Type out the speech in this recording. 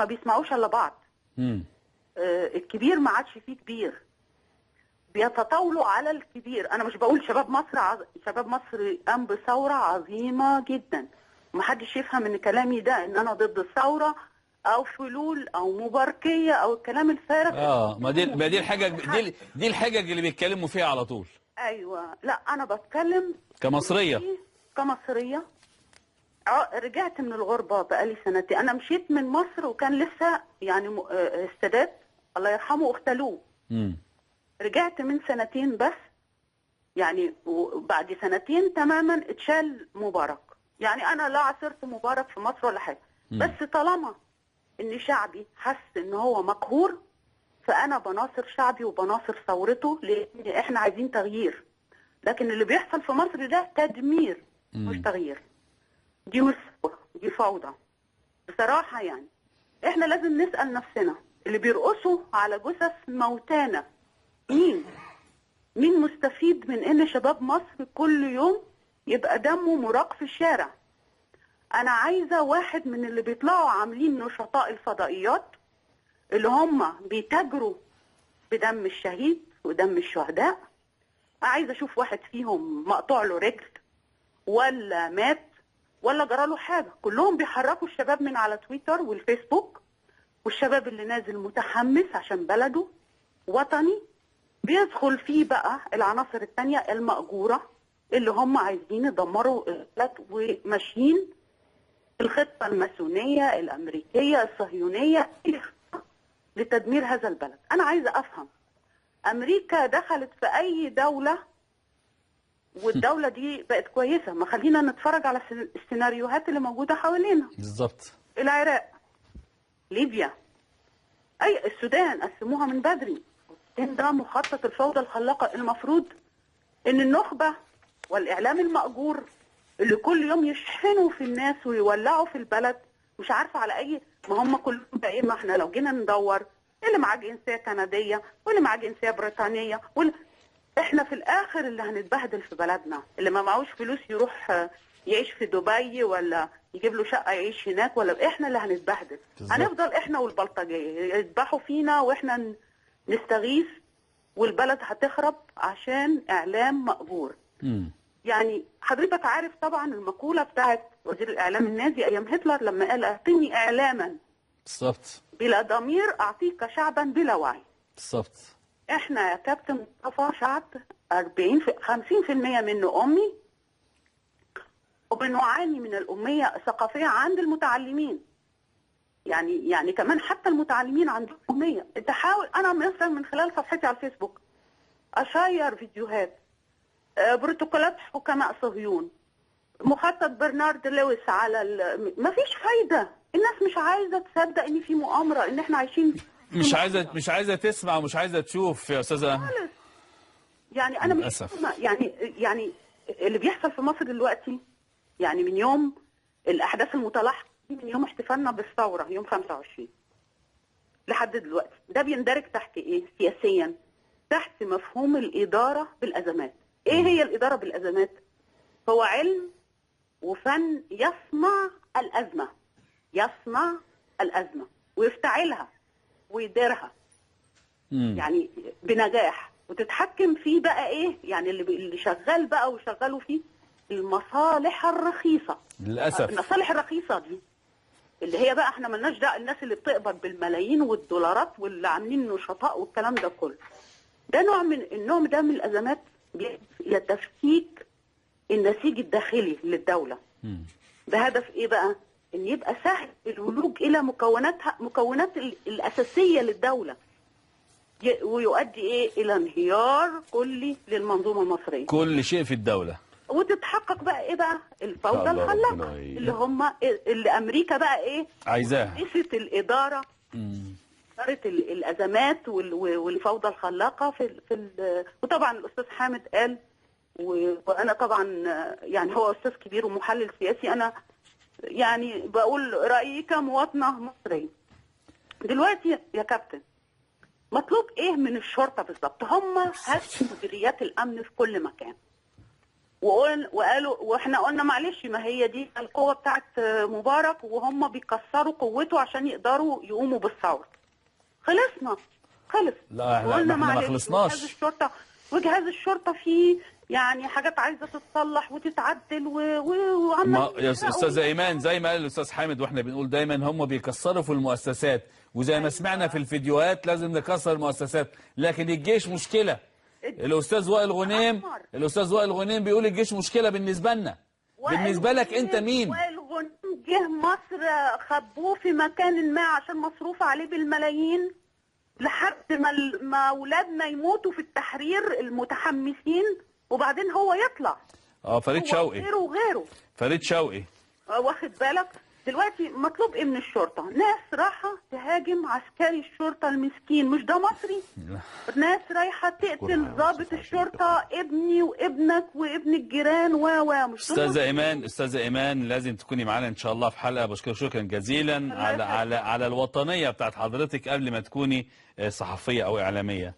ما بيسمعوش الا بعض. الكبير ما عادش فيه كبير، بيتطاولوا على الكبير. انا مش بقول شباب مصر شباب مصر قام بثوره عظيمه جدا، ومحدش يفهم ان كلامي ده ان انا ضد الثوره او فلول او مباركيه او الكلام الفارغ. ما دي الحجج، دي الحجج اللي بيتكلموا فيها على طول. ايوه، لا انا بتكلم كمصريه. كمصريه. رجعت من الغربه بقالي سنتين. انا مشيت من مصر وكان لسه يعني السادات الله يرحمه اغتالوه. رجعت من سنتين بس، يعني وبعد سنتين تماما اتشال مبارك. يعني انا لا عاصرت مبارك في مصر ولا حاجه، بس طالما ان شعبي حس ان هو مقهور فانا بناصر شعبي وبناصر ثورته، لان احنا عايزين تغيير. لكن اللي بيحصل في مصر ده تدمير مش تغيير. دي مش ثوره، دي فوضى بصراحه. يعني احنا لازم نسال نفسنا، اللي بيرقصوا على جثث موتانا مين مستفيد من ان شباب مصر كل يوم يبقى دمه مراق في الشارع؟ انا عايزه واحد من اللي بيطلعوا عاملين نشطاء الفضائيات اللي هم بيتاجروا بدم الشهيد ودم الشهداء. عايزه اشوف واحد فيهم مقطوع له رجل ولا مات ولا جراله حاجه. كلهم بيحركوا الشباب من على تويتر والفيسبوك، والشباب اللي نازل متحمس عشان بلده وطني بيدخل فيه بقى العناصر الثانيه المأجوره اللي هم عايزين يدمروا البلد وماشيين الخطه الماسونيه الامريكيه الصهيونيه لتدمير هذا البلد. انا عايزه افهم، امريكا دخلت في اي دوله والدوله دي بقت كويسه؟ ما خلينا نتفرج على السيناريوهات اللي موجوده حوالينا. بالظبط. العراق، ليبيا، السودان قسموها من بدري. ده مخطط الفوضى الخلاقه. المفروض ان النخبه والاعلام المأجور اللي كل يوم يشحنوا في الناس ويولعوا في البلد، مش عارفه على اي، ما هم كلهم بقى ايه؟ ما احنا لو جينا ندور اللي معاه جنسيه كنديه واللي معاه جنسيه بريطانيه احنا في الاخر اللي هنتبهدل في بلدنا. اللي ما معهوش فلوس يروح يعيش في دبي ولا يجيب له شقه يعيش هناك، ولا احنا اللي هنتبهدل. هنفضل احنا والبلطجيه يذبحوا فينا واحنا نستغيث، والبلد هتخرب عشان اعلام مأجور. يعني حضرتك عارف طبعا المقوله بتاعت وزير الاعلام النازي ايام هتلر لما قال اعطني اعلاما بالظبط بلا ضمير اعطيك شعبا بلا وعي. بالظبط. احنا يا كابتن مصطفى شعب 50% منه امي، وبنعاني من الاميه الثقافيه عند المتعلمين. يعني كمان حتى المتعلمين عندهم اميه. انت حاول، انا مثلا من خلال صفحتي على الفيسبوك اشير فيديوهات بروتوكولات حكماء صهيون، مخطط برنارد لويس على ما فيش فايده. الناس مش عايزه تصدق ان في مؤامره، ان احنا عايشين مش عايزه تسمع ومش عايزه تشوف يا استاذه. يعني انا للأسف. مش يعني اللي بيحصل في مصر دلوقتي، يعني من يوم الاحداث المتلاحقه من يوم احتفالنا بالثوره يوم 25 لحد دلوقتي، ده بيندرج تحت ايه سياسيا؟ تحت مفهوم الاداره بالازمات. ايه هي الاداره بالازمات؟ هو علم وفن يصنع الازمه ويفتعلها ويديرها يعني بنجاح، وتتحكم فيه بقى ايه؟ يعني اللي شغال بقى وشغالوا فيه المصالح الرخيصه. للاسف المصالح الرخيصه دي اللي هي بقى احنا مالناش دعوه، الناس اللي بتقبض بالملايين والدولارات واللي عاملين نشطاء والكلام ده كله، ده النوع ده من الازمات الى تفكيك النسيج الداخلي للدوله. بهدف ايه بقى؟ ان يبقى سهل الولوج الى مكونات الاساسيه للدوله، ويؤدي ايه؟ الى انهيار كلي للمنظومه المصريه، كل شيء في الدوله. وتتحقق بقى ايه بقى؟ الفوضى الخلاقه اللي امريكا بقى ايه عايزاها، مؤسسه الاداره، اداره الازمات والفوضى الخلاقه وطبعا الاستاذ حامد قال، وانا طبعا يعني هو استاذ كبير ومحلل سياسي، انا يعني بقول رايي كمواطنه مصريه. دلوقتي يا كابتن مطلوب ايه من الشرطه بالظبط؟ هم هز مديريات الامن في كل مكان، وقالوا واحنا قلنا معلش، ما هي دي القوه بتاعت مبارك وهم بيكسروا قوته عشان يقدروا يقوموا بالثوره. خلص. لا احنا وقلنا ما معلش، خلصناش. وجهاز الشرطه فيه يعني حاجات عايزه تتصلح وتتعدل يا استاذه ايمان، زي ما قال الاستاذ حامد واحنا بنقول دايما هم بيكسروا في المؤسسات، وزي ما سمعنا في الفيديوهات لازم نكسر المؤسسات، لكن الجيش مشكله. الاستاذ وائل غنيم بيقول الجيش مشكله بالنسبه لنا. بالنسبه لك انت مين؟ وائل غنيم جه مصر خبوه في مكان ما عشان مصروف عليه بالملايين لحد ما اولادنا يموتوا في التحرير المتحمسين، وبعدين هو يطلع. فريد شوقي وغيره فريد شوقي واخد بالك. دلوقتي مطلوب ايه من الشرطه؟ ناس رايحه تهاجم عسكري الشرطه المسكين، مش ده مصري؟ ناس رايحه تقتل ضابط الشرطه، ابني وابنك وابن الجيران مش استاذه ايمان لازم تكوني معانا ان شاء الله في حلقه. بشكرك شكرا جزيلا على الوطنيه بتاعت حضرتك قبل ما تكوني صحفيه او اعلاميه.